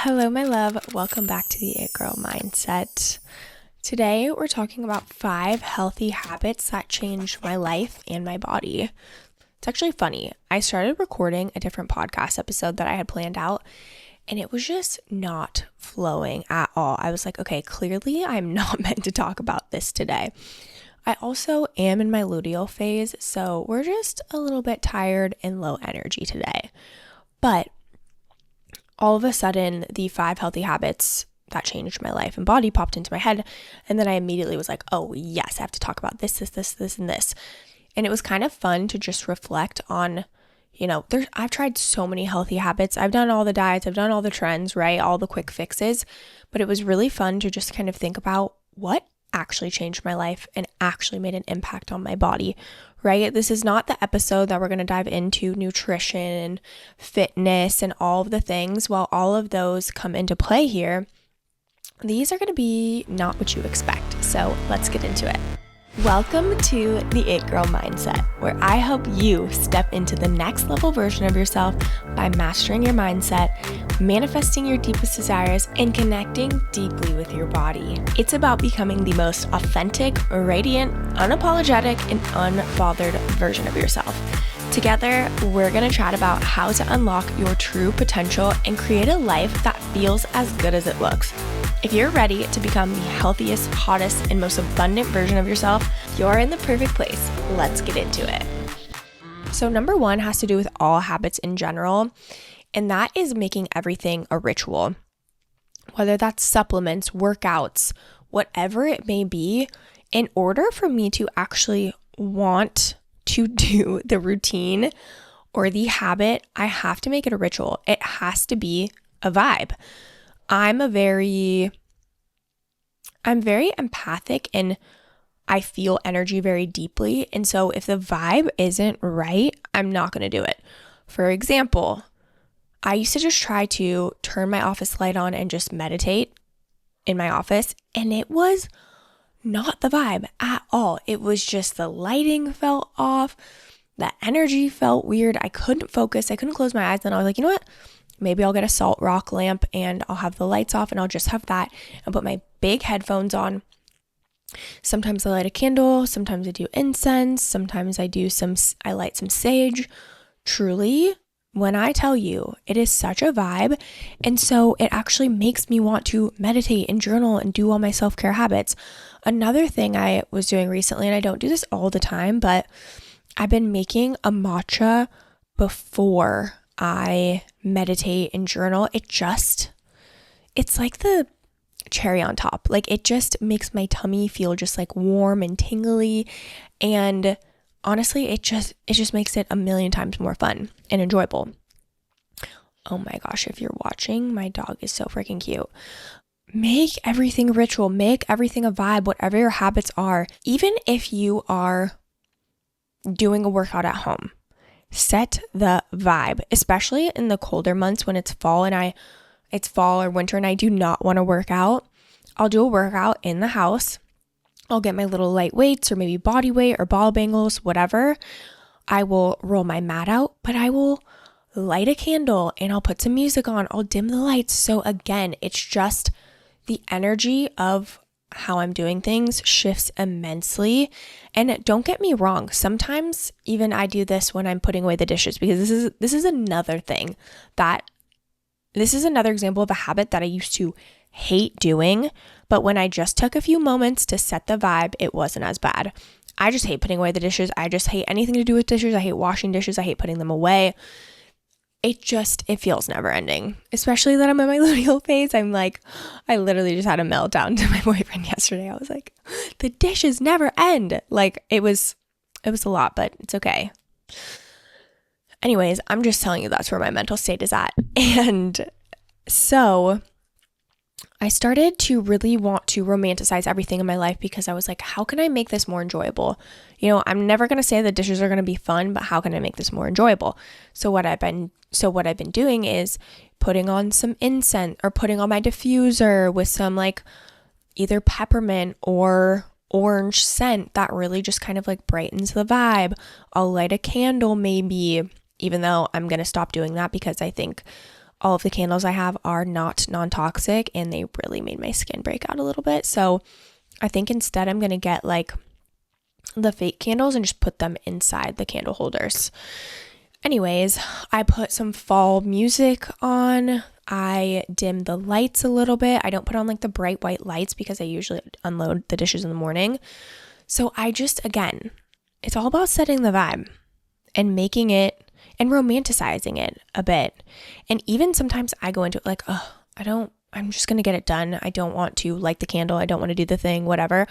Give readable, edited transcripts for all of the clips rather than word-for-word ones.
Hello, my love. Welcome back to the It Girl Mindset. Today, we're talking about 5 healthy habits that changed my life and my body. It's actually funny. I started recording a different podcast episode that I had planned out, and it was just not flowing at all. I was like, okay, clearly I'm not meant to talk about this today. I also am in my luteal phase, so we're just a little bit tired and low energy today. But all of a sudden, the 5 healthy habits that changed my life and body popped into my head. And then I immediately was like, oh yes, I have to talk about this, and this. And it was kind of fun to just reflect on, I've tried so many healthy habits. I've done all the diets, I've done all the trends, right? All the quick fixes. But it was really fun to just kind of think about what actually changed my life and actually made an impact on my body, right? This is not the episode that we're going to dive into nutrition and fitness and all of the things. While all of those come into play here, these are going to be not what you expect. So let's get into it. Welcome to the It Girl Mindset, where I help you step into the next level version of yourself by mastering your mindset, manifesting your deepest desires, and connecting deeply with your body. It's about becoming the most authentic, radiant, unapologetic, and unbothered version of yourself. Together, we're going to chat about how to unlock your true potential and create a life that feels as good as it looks. If you're ready to become the healthiest, hottest, and most abundant version of yourself, you're in the perfect place. Let's get into it. So number 1 has to do with all habits in general, and that is making everything a ritual. Whether that's supplements, workouts, whatever it may be, in order for me to actually want to do the routine or the habit, I have to make it a ritual. It has to be a vibe. I'm very empathic and I feel energy very deeply. And so if the vibe isn't right, I'm not going to do it. For example, I used to just try to turn my office light on and just meditate in my office, and it was not the vibe at all. It was just the lighting felt off. The energy felt weird. I couldn't focus. I couldn't close my eyes. And I was like, you know what? Maybe I'll get a salt rock lamp and I'll have the lights off and I'll just have that and put my big headphones on. Sometimes I light a candle. Sometimes I do incense. Sometimes I light some sage. Truly, when I tell you, it is such a vibe. And so it actually makes me want to meditate and journal and do all my self-care habits. Another thing I was doing recently, and I don't do this all the time, but I've been making a matcha before I meditate and journal. It's like the cherry on top. Like it just makes my tummy feel just like warm and tingly. And honestly, it just makes it a million times more fun and enjoyable. Oh my gosh, if you're watching, my dog is so freaking cute. Make everything a ritual, make everything a vibe, whatever your habits are. Even if you are doing a workout at home, set the vibe, especially in the colder months when it's fall or winter and I do not want to work out. I'll do a workout in the house. I'll get my little light weights or maybe body weight or ball bangles, whatever. I will roll my mat out, but I will light a candle and I'll put some music on. I'll dim the lights. So again, it's just the energy of how I'm doing things shifts immensely. And don't get me wrong, sometimes even I do this when I'm putting away the dishes, because this is another thing this is another example of a habit that I used to hate doing, but when I just took a few moments to set the vibe, it wasn't as bad. I just hate putting away the dishes. I just hate anything to do with dishes. I hate washing dishes. I hate putting them away. It feels never ending, especially that I'm in my luteal phase. I literally just had a meltdown to my boyfriend yesterday. I was like, the dishes never end. Like it was a lot, but it's okay. Anyways, I'm just telling you that's where my mental state is at. And so I started to really want to romanticize everything in my life because I was like, how can I make this more enjoyable? I'm never going to say the dishes are going to be fun, but how can I make this more enjoyable? So what I've been doing is putting on some incense or putting on my diffuser with some like either peppermint or orange scent that really just kind of like brightens the vibe. I'll light a candle maybe, even though I'm going to stop doing that because I think all of the candles I have are not non-toxic, and they really made my skin break out a little bit. So I think instead I'm going to get like the fake candles and just put them inside the candle holders. Anyways, I put some fall music on. I dim the lights a little bit. I don't put on like the bright white lights because I usually unload the dishes in the morning. So I just, again, it's all about setting the vibe and making it and romanticizing it a bit. And even sometimes I go into it like, oh, I'm just going to get it done. I don't want to light the candle. I don't want to do the thing, whatever.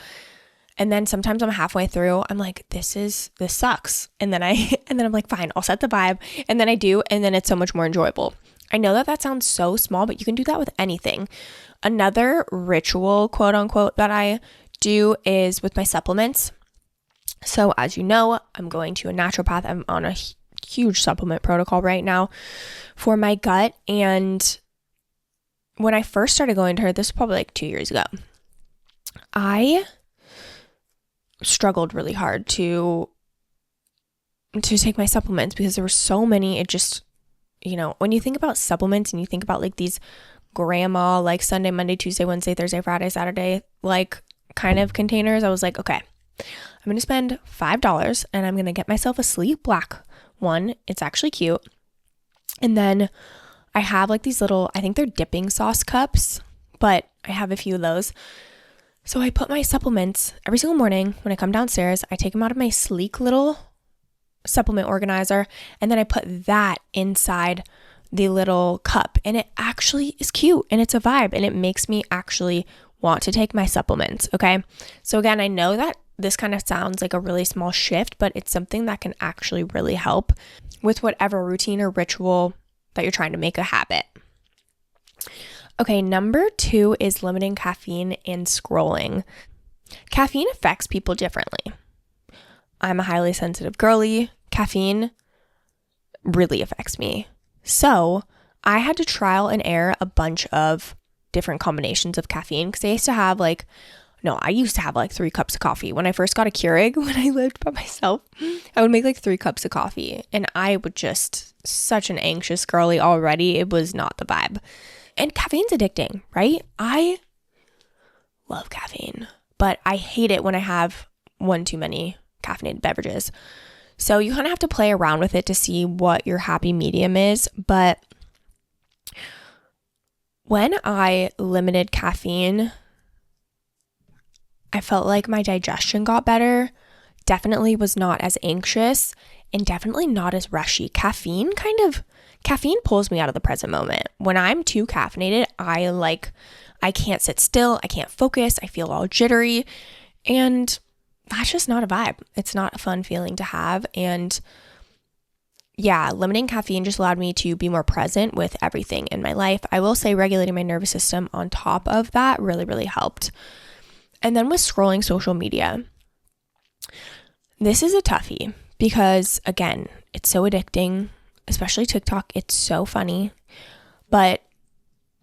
And then sometimes I'm halfway through, I'm like, this sucks. And then I'm like, fine, I'll set the vibe. And then I do. And then it's so much more enjoyable. I know that sounds so small, but you can do that with anything. Another ritual, quote unquote, that I do is with my supplements. So as you know, I'm going to a naturopath. I'm on a huge supplement protocol right now for my gut. And when I first started going to her, this was probably like 2 years ago, I struggled really hard to take my supplements because there were so many. It just, when you think about supplements and you think about like these grandma, like Sunday, Monday, Tuesday, Wednesday, Thursday, Friday, Saturday, like kind of containers, I was like, okay, I'm going to spend $5 and I'm going to get myself a sleek black one. It's actually cute. And then I have like these little, I think they're dipping sauce cups, but I have a few of those. So I put my supplements every single morning when I come downstairs. I take them out of my sleek little supplement organizer, and then I put that inside the little cup, and it actually is cute and it's a vibe, and it makes me actually want to take my supplements. Okay. So again, I know that this kind of sounds like a really small shift, but it's something that can actually really help with whatever routine or ritual that you're trying to make a habit. Okay, number 2 is limiting caffeine and scrolling. Caffeine affects people differently. I'm a highly sensitive girly. Caffeine really affects me. So I had to trial and error a bunch of different combinations of caffeine because I used to have like 3 cups of coffee. When I first got a Keurig, when I lived by myself, I would make like 3 cups of coffee, and I would just, such an anxious girly already. It was not the vibe. And caffeine's addicting, right? I love caffeine, but I hate it when I have one too many caffeinated beverages. So you kind of have to play around with it to see what your happy medium is. But when I limited caffeine, I felt like my digestion got better, definitely was not as anxious, and definitely not as rushy. Caffeine pulls me out of the present moment. When I'm too caffeinated, I can't sit still, I can't focus, I feel all jittery, and that's just not a vibe. It's not a fun feeling to have. And yeah, limiting caffeine just allowed me to be more present with everything in my life. I will say regulating my nervous system on top of that really, really helped. And then with scrolling social media, this is a toughie because, again, it's so addicting, especially TikTok. It's so funny. But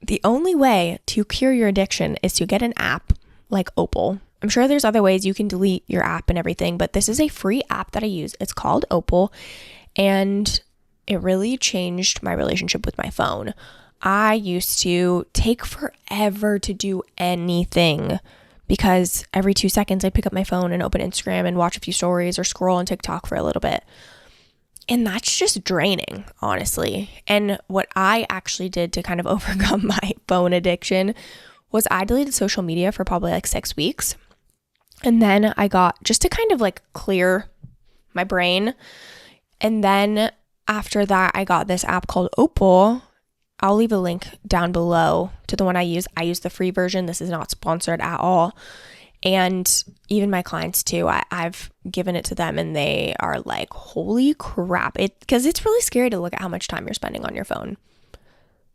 the only way to cure your addiction is to get an app like Opal. I'm sure there's other ways you can delete your app and everything, but this is a free app that I use. It's called Opal, and it really changed my relationship with my phone. I used to take forever to do anything because every 2 seconds I'd pick up my phone and open Instagram and watch a few stories or scroll on TikTok for a little bit. And that's just draining, honestly. And what I actually did to kind of overcome my phone addiction was I deleted social media for probably like 6 weeks. And then I got, just to kind of like clear my brain. And then after that, I got this app called Opal. I'll leave a link down below to the one I use. I use the free version. This is not sponsored at all. And even my clients too, I've given it to them and they are like, holy crap. Because it's really scary to look at how much time you're spending on your phone.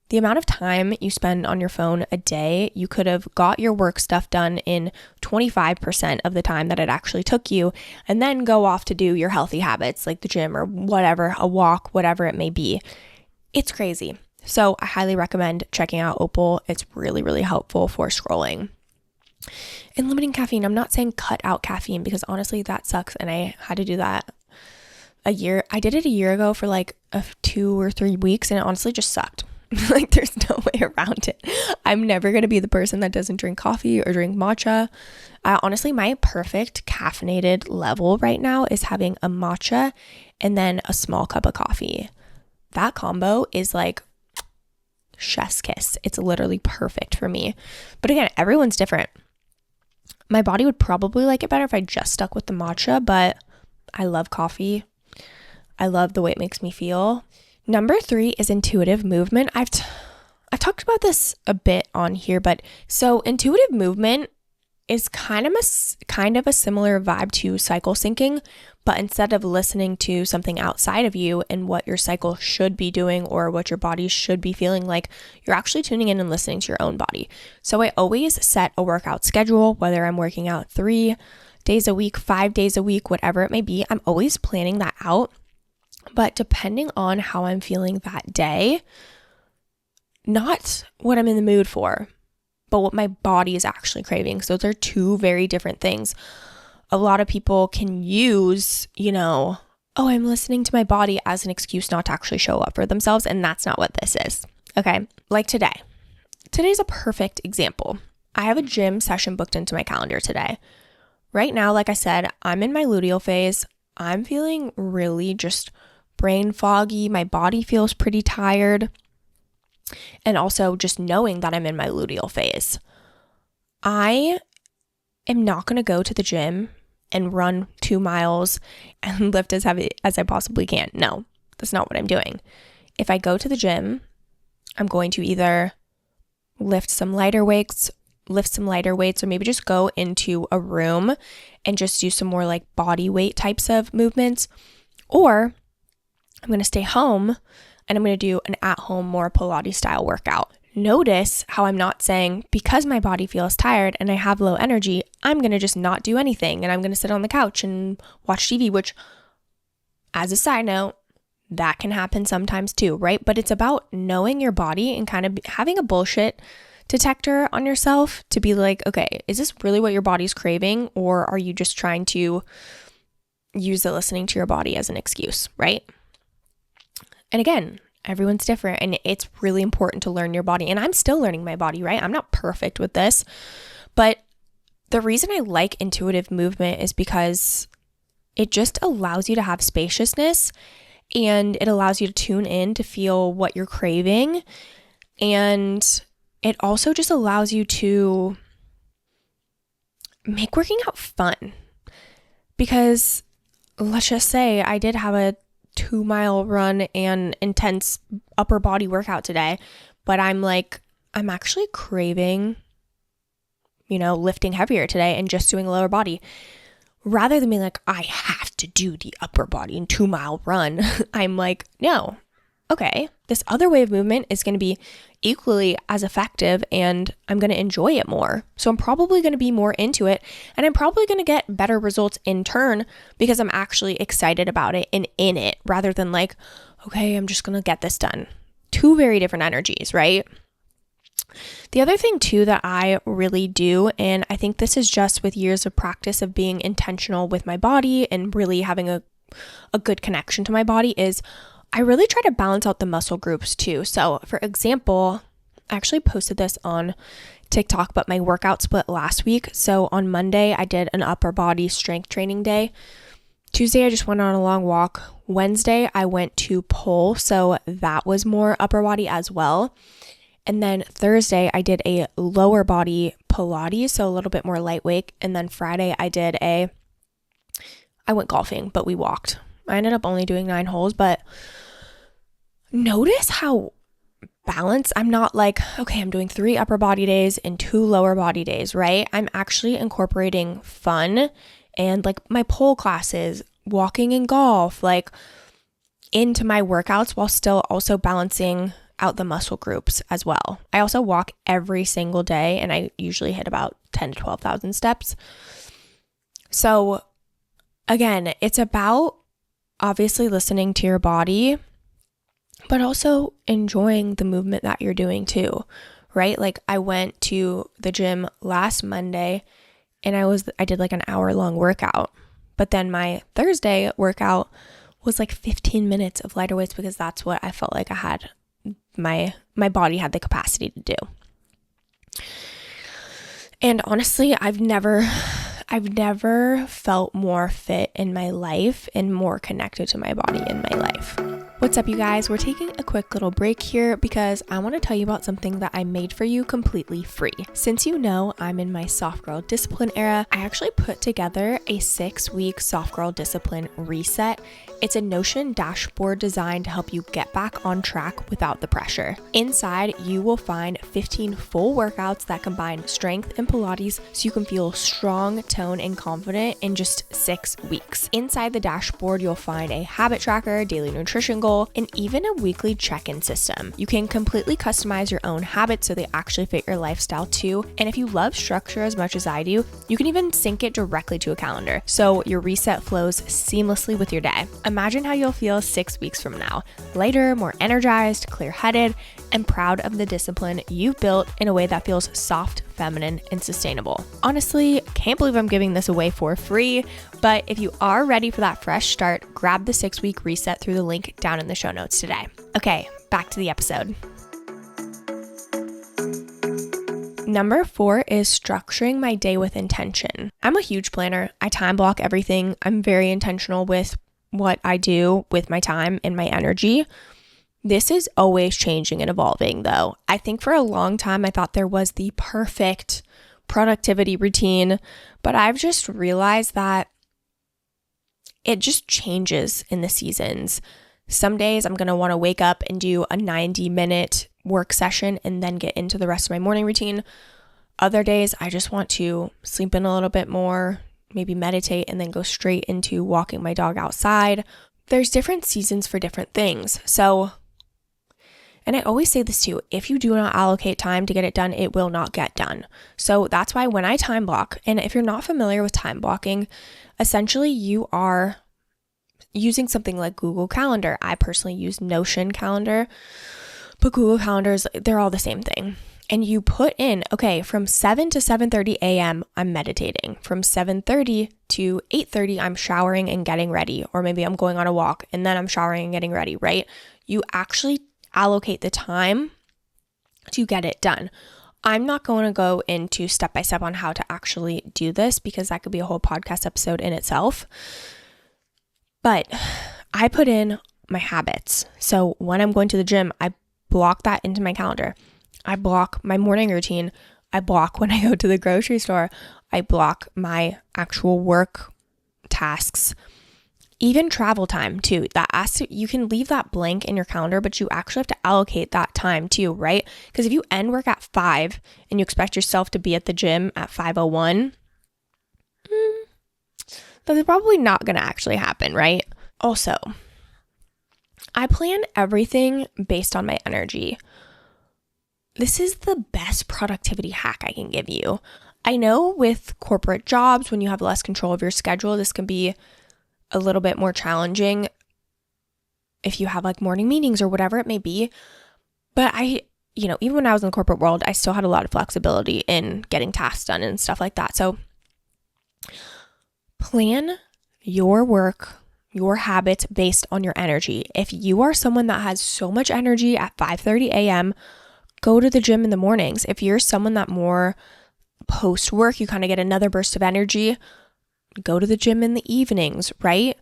The amount of time you spend on your phone a day, you could have got your work stuff done in 25% of the time that it actually took you, and then go off to do your healthy habits like the gym or whatever, a walk, whatever it may be. It's crazy. So I highly recommend checking out Opal. It's really, really helpful for scrolling. And limiting caffeine. I'm not saying cut out caffeine because honestly that sucks, and I had to do that I did it a year ago for like 2 or 3 weeks, and it honestly just sucked. Like there's no way around it. I'm never going to be the person that doesn't drink coffee or drink matcha. Honestly, my perfect caffeinated level right now is having a matcha and then a small cup of coffee. That combo is like chef's kiss. It's literally perfect for me. But again, everyone's different. My body would probably like it better if I just stuck with the matcha, but I love coffee. I love the way it makes me feel. Number 3 is intuitive movement. I've talked about this a bit on here, but so intuitive movement is kind of a similar vibe to cycle syncing, but instead of listening to something outside of you and what your cycle should be doing or what your body should be feeling like, you're actually tuning in and listening to your own body. So I always set a workout schedule, whether I'm working out 3 days a week, 5 days a week, whatever it may be. I'm always planning that out. But depending on how I'm feeling that day, not what I'm in the mood for, but what my body is actually craving. So those are 2 very different things. A lot of people can use, oh, I'm listening to my body as an excuse not to actually show up for themselves. And that's not what this is. Okay. Like today. Today's a perfect example. I have a gym session booked into my calendar today. Right now, like I said, I'm in my luteal phase. I'm feeling really just brain foggy. My body feels pretty tired. And also just knowing that I'm in my luteal phase. I am not going to go to the gym and run 2 miles and lift as heavy as I possibly can. No, that's not what I'm doing. If I go to the gym, I'm going to either lift some lighter weights, or maybe just go into a room and just do some more like body weight types of movements. Or I'm going to stay home and I'm going to do an at-home, more Pilates style workout. Notice how I'm not saying because my body feels tired and I have low energy, I'm going to just not do anything and I'm going to sit on the couch and watch TV, which, as a side note, that can happen sometimes too, right? But it's about knowing your body and kind of having a bullshit detector on yourself to be like, okay, is this really what your body's craving? Or are you just trying to use the listening to your body as an excuse, right? And again, everyone's different and it's really important to learn your body. And I'm still learning my body, right? I'm not perfect with this. But the reason I like intuitive movement is because it just allows you to have spaciousness and it allows you to tune in to feel what you're craving. And it also just allows you to make working out fun. Because let's just say I did have a 2-mile run and intense upper body workout today, but I'm actually craving, lifting heavier today and just doing lower body. Rather than being like, I have to do the upper body and 2-mile run, I'm like, no, okay, this other way of movement is going to be equally as effective and I'm going to enjoy it more. So I'm probably going to be more into it and I'm probably going to get better results in turn because I'm actually excited about it and in it rather than like, okay, I'm just going to get this done. 2 very different energies, right? The other thing too that I really do, and I think this is just with years of practice of being intentional with my body and really having a good connection to my body, is I really try to balance out the muscle groups too. So for example, I actually posted this on TikTok, but my workout split last week. So on Monday, I did an upper body strength training day. Tuesday, I just went on a long walk. Wednesday, I went to pole. So that was more upper body as well. And then Thursday, I did a lower body Pilates, so a little bit more lightweight. And then Friday, I went golfing, but we walked. I ended up only doing 9 holes, but notice how balanced. I'm not like, okay, I'm doing 3 upper body days and 2 lower body days, right? I'm actually incorporating fun and like my pole classes, walking and golf, like into my workouts while still also balancing out the muscle groups as well. I also walk every single day and I usually hit about 10 to 12,000 steps. So again, it's about obviously listening to your body, but also enjoying the movement that you're doing too, right? Like I went to the gym last Monday and I did like an hour-long workout, but then my Thursday workout was like 15 minutes of lighter weights because that's what I felt like I had my body had the capacity to do. And honestly, I've never felt more fit in my life and more connected to my body in my life. What's up, you guys? We're taking a quick little break here because I want to tell you about something that I made for you completely free. Since you know I'm in my soft girl discipline era, I actually put together a 6-week soft girl discipline reset. It's a Notion dashboard designed to help you get back on track without the pressure. Inside, you will find 15 full workouts that combine strength and Pilates so you can feel strong, toned, and confident in just 6 weeks. Inside the dashboard, you'll find a habit tracker, daily nutrition goal, and even a weekly check-in system. You can completely customize your own habits so they actually fit your lifestyle too. And if you love structure as much as I do, you can even sync it directly to a calendar so your reset flows seamlessly with your day. Imagine how you'll feel 6 weeks from now, lighter, more energized, clear-headed, and proud of the discipline you've built in a way that feels soft, feminine, and sustainable. Honestly, can't believe I'm giving this away for free, but if you are ready for that fresh start, grab the 6-week reset through the link down in the show notes today. Okay, back to the episode. Number 4 is structuring my day with intention. I'm a huge planner. I time block everything. I'm very intentional with what I do with my time and my energy. This is always changing and evolving though. I think for a long time I thought there was the perfect productivity routine, but I've just realized that it just changes in the seasons. Some days I'm going to want to wake up and do a 90-minute work session and then get into the rest of my morning routine. Other days I just want to sleep in a little bit more, maybe meditate, and then go straight into walking my dog outside. There's different seasons for different things. And I always say this too, if you do not allocate time to get it done, it will not get done. So that's why when I time block, and if you're not familiar with time blocking, essentially you are using something like Google Calendar. I personally use Notion Calendar, but Google Calendars, they're all the same thing. And you put in, okay, from 7 to 7:30 a.m., I'm meditating. From 7:30 to 8:30, I'm showering and getting ready. Or maybe I'm going on a walk and then I'm showering and getting ready, right? You actually allocate the time to get it done. I'm not going to go into step-by-step on how to actually do this because that could be a whole podcast episode in itself. But I put in my habits. So when I'm going to the gym, I block that into my calendar. I block my morning routine. I block when I go to the grocery store. I block my actual work tasks. Even travel time too. You can leave that blank in your calendar, but you actually have to allocate that time too, right? Because if you end work at 5 and you expect yourself to be at the gym at 5:01, that's probably not going to actually happen, right? Also, I plan everything based on my energy. This is the best productivity hack I can give you. I know with corporate jobs, when you have less control of your schedule, this can be a little bit more challenging if you have like morning meetings or whatever it may be. But even when I was in the corporate world, I still had a lot of flexibility in getting tasks done and stuff like that. So plan your work, your habits based on your energy. If you are someone that has so much energy at 5:30 a.m., go to the gym in the mornings. If you're someone that more post-work, you kind of get another burst of energy, go to the gym in the evenings, right?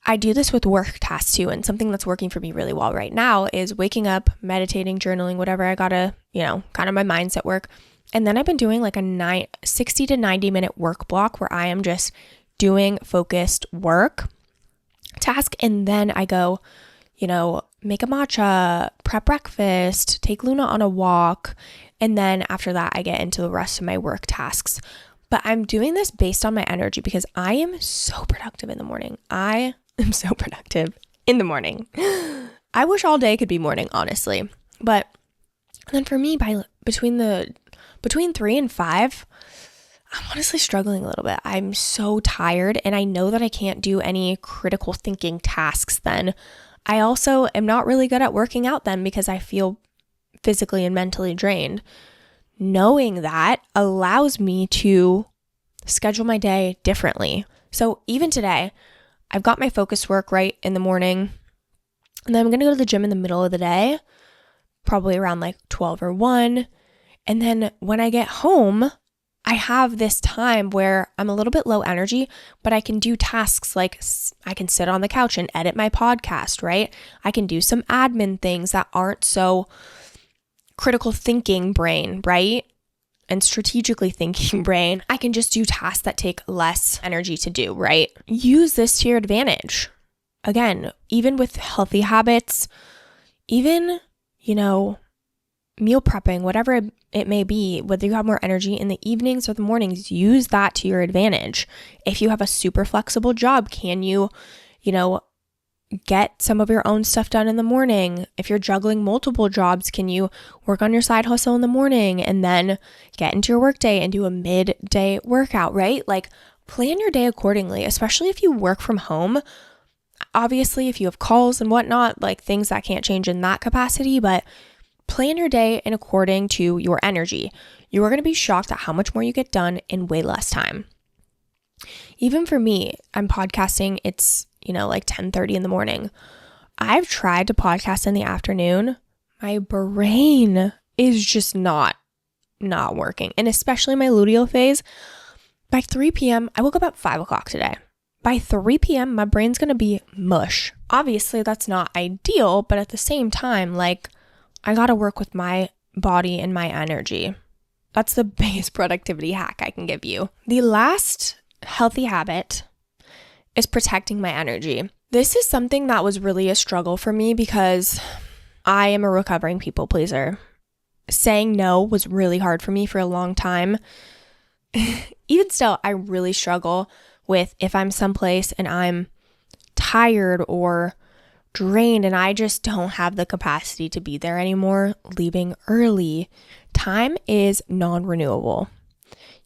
I do this with work tasks too, and something that's working for me really well right now is waking up, meditating, journaling, whatever I gotta, kind of my mindset work. And then I've been doing like a 60 to 90 minute work block where I am just doing focused work task. And then I go, make a matcha, prep breakfast, take Luna on a walk. And then after that, I get into the rest of my work tasks. But I'm doing this based on my energy because I am so productive in the morning. I am so productive in the morning. I wish all day could be morning, honestly. But then for me, between 3 and 5, I'm honestly struggling a little bit. I'm so tired and I know that I can't do any critical thinking tasks then. I also am not really good at working out then because I feel physically and mentally drained. Knowing that allows me to schedule my day differently. So even today, I've got my focus work right in the morning. And then I'm going to go to the gym in the middle of the day, probably around like 12 or 1. And then when I get home, I have this time where I'm a little bit low energy, but I can do tasks like I can sit on the couch and edit my podcast, right? I can do some admin things that aren't so critical thinking brain, right? And strategically thinking brain. I can just do tasks that take less energy to do, right? Use this to your advantage. Again, even with healthy habits, even, meal prepping, whatever it may be, whether you have more energy in the evenings or the mornings, use that to your advantage. If you have a super flexible job, can you, get some of your own stuff done in the morning? If you're juggling multiple jobs, can you work on your side hustle in the morning and then get into your workday and do a midday workout, right? Like plan your day accordingly, especially if you work from home. Obviously, if you have calls and whatnot, like things that can't change in that capacity, but plan your day in according to your energy. You are going to be shocked at how much more you get done in way less time. Even for me, I'm podcasting, it's, like 10:30 in the morning. I've tried to podcast in the afternoon. My brain is just not working. And especially my luteal phase, by 3 p.m., I woke up at 5 o'clock today. By 3 p.m., my brain's going to be mush. Obviously, that's not ideal, but at the same time, like, I got to work with my body and my energy. That's the biggest productivity hack I can give you. The last healthy habit is protecting my energy. This is something that was really a struggle for me because I am a recovering people pleaser. Saying no was really hard for me for a long time. Even still, I really struggle with if I'm someplace and I'm tired or drained and I just don't have the capacity to be there anymore, leaving early. Time is non-renewable.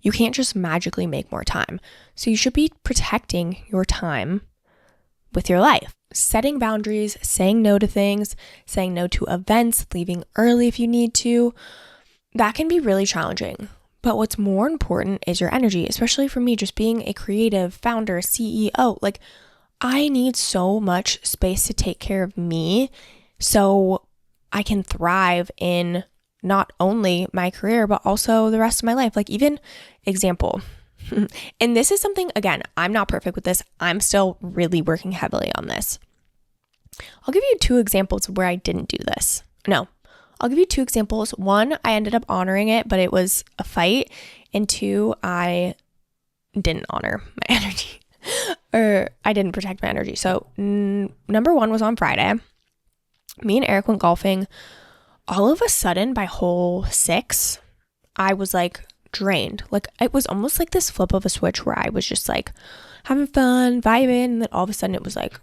You can't just magically make more time. So you should be protecting your time with your life. Setting boundaries, saying no to things, saying no to events, leaving early if you need to. That can be really challenging. But what's more important is your energy, especially for me, just being a creative founder, CEO. Like, I need so much space to take care of me so I can thrive in not only my career, but also the rest of my life. Like, even example, and this is something, again, I'm not perfect with this. I'm still really working heavily on this. I'll give you 2 examples of where I didn't do this. No, I'll give you 2 examples. 1, I ended up honoring it, but it was a fight. And 2, I didn't honor my energy or I didn't protect my energy. So number 1 was on Friday. Me and Eric went golfing. All of a sudden, by hole 6, I was like drained. Like, it was almost like this flip of a switch where I was just like having fun, vibing, and then all of a sudden it was like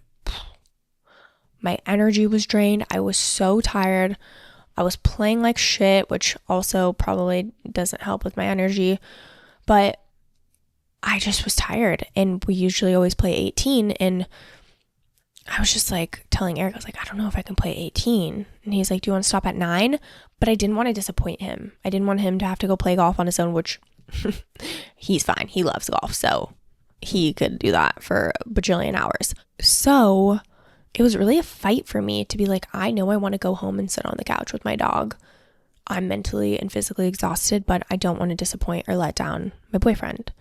my energy was drained. I was so tired. I was playing like shit, which also probably doesn't help with my energy, but I just was tired. And we usually always play 18, and I was just like telling Eric, I was like, I don't know if I can play 18. And he's like, do you want to stop at 9? But I didn't want to disappoint him. I didn't want him to have to go play golf on his own, which he's fine. He loves golf. So he could do that for a bajillion hours. So it was really a fight for me to be like, I know I want to go home and sit on the couch with my dog. I'm mentally and physically exhausted, but I don't want to disappoint or let down my boyfriend.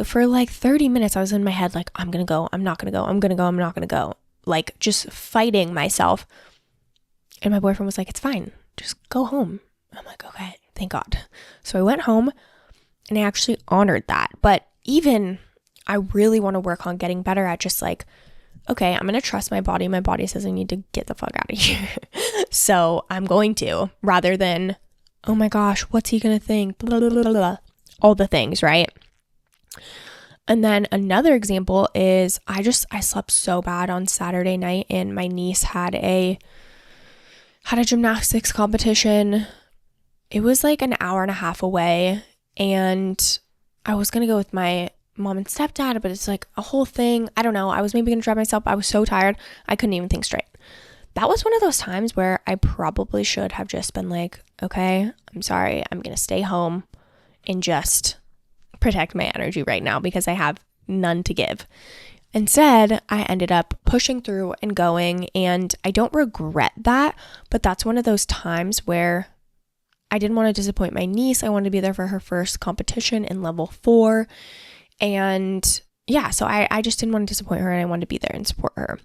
For like 30 minutes, I was in my head like, I'm going to go. I'm not going to go. I'm going to go. I'm not going to go. Like, just fighting myself. And my boyfriend was like, it's fine. Just go home. I'm like, okay, thank God. So I went home and I actually honored that. But even I really want to work on getting better at just like, okay, I'm going to trust my body. My body says I need to get the fuck out of here. So I'm going to, rather than, oh my gosh, what's he going to think? Blah, blah, blah, blah. All the things, right? And then another example is I slept so bad on Saturday night, and my niece had a gymnastics competition. It was like an hour and a half away, and I was going to go with my mom and stepdad, but it's like a whole thing. I don't know. I was maybe going to drive myself. I was so tired. I couldn't even think straight. That was one of those times where I probably should have just been like, okay, I'm sorry. I'm going to stay home and just protect my energy right now because I have none to give. Instead, I ended up pushing through and going, and I don't regret that, but that's one of those times where I didn't want to disappoint my niece. I wanted to be there for her first competition in level 4. And yeah, so I just didn't want to disappoint her, and I wanted to be there and support her.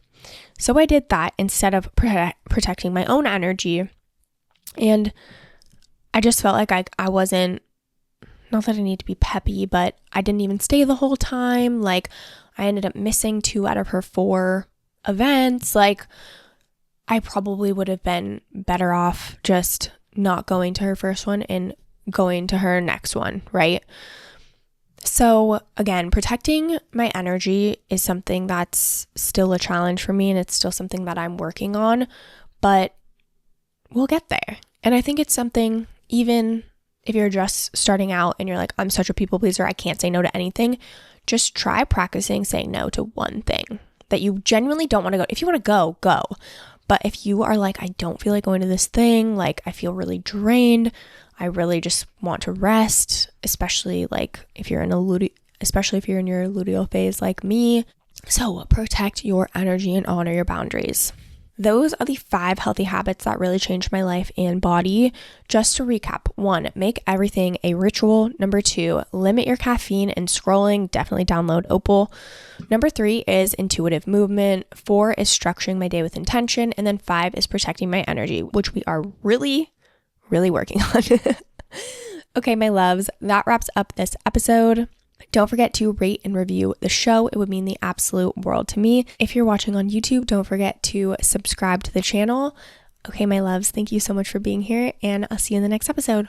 So I did that instead of protecting my own energy. And I just felt like I wasn't, not that I need to be peppy, but I didn't even stay the whole time. Like, I ended up missing 2 out of her 4 events. Like, I probably would have been better off just not going to her first one and going to her next one, right? So again, protecting my energy is something that's still a challenge for me, and it's still something that I'm working on, but we'll get there. And I think it's something, even if you're just starting out and you're like, I'm such a people pleaser, I can't say no to anything, just try practicing saying no to one thing that you genuinely don't want to go. If you want to go, go. But if you are like, I don't feel like going to this thing, like I feel really drained, I really just want to rest, especially like if you're in your luteal phase like me. So protect your energy and honor your boundaries. Those are the 5 healthy habits that really changed my life and body. Just to recap: 1, make everything a ritual. Number 2, limit your caffeine and scrolling. Definitely download Opal. Number 3 is intuitive movement. 4 is structuring my day with intention. And then 5 is protecting my energy, which we are really working on. Okay, my loves, that wraps up this episode. Don't forget to rate and review the show. It would mean the absolute world to me. If you're watching on YouTube, don't forget to subscribe to the channel. Okay, my loves, thank you so much for being here, and I'll see you in the next episode.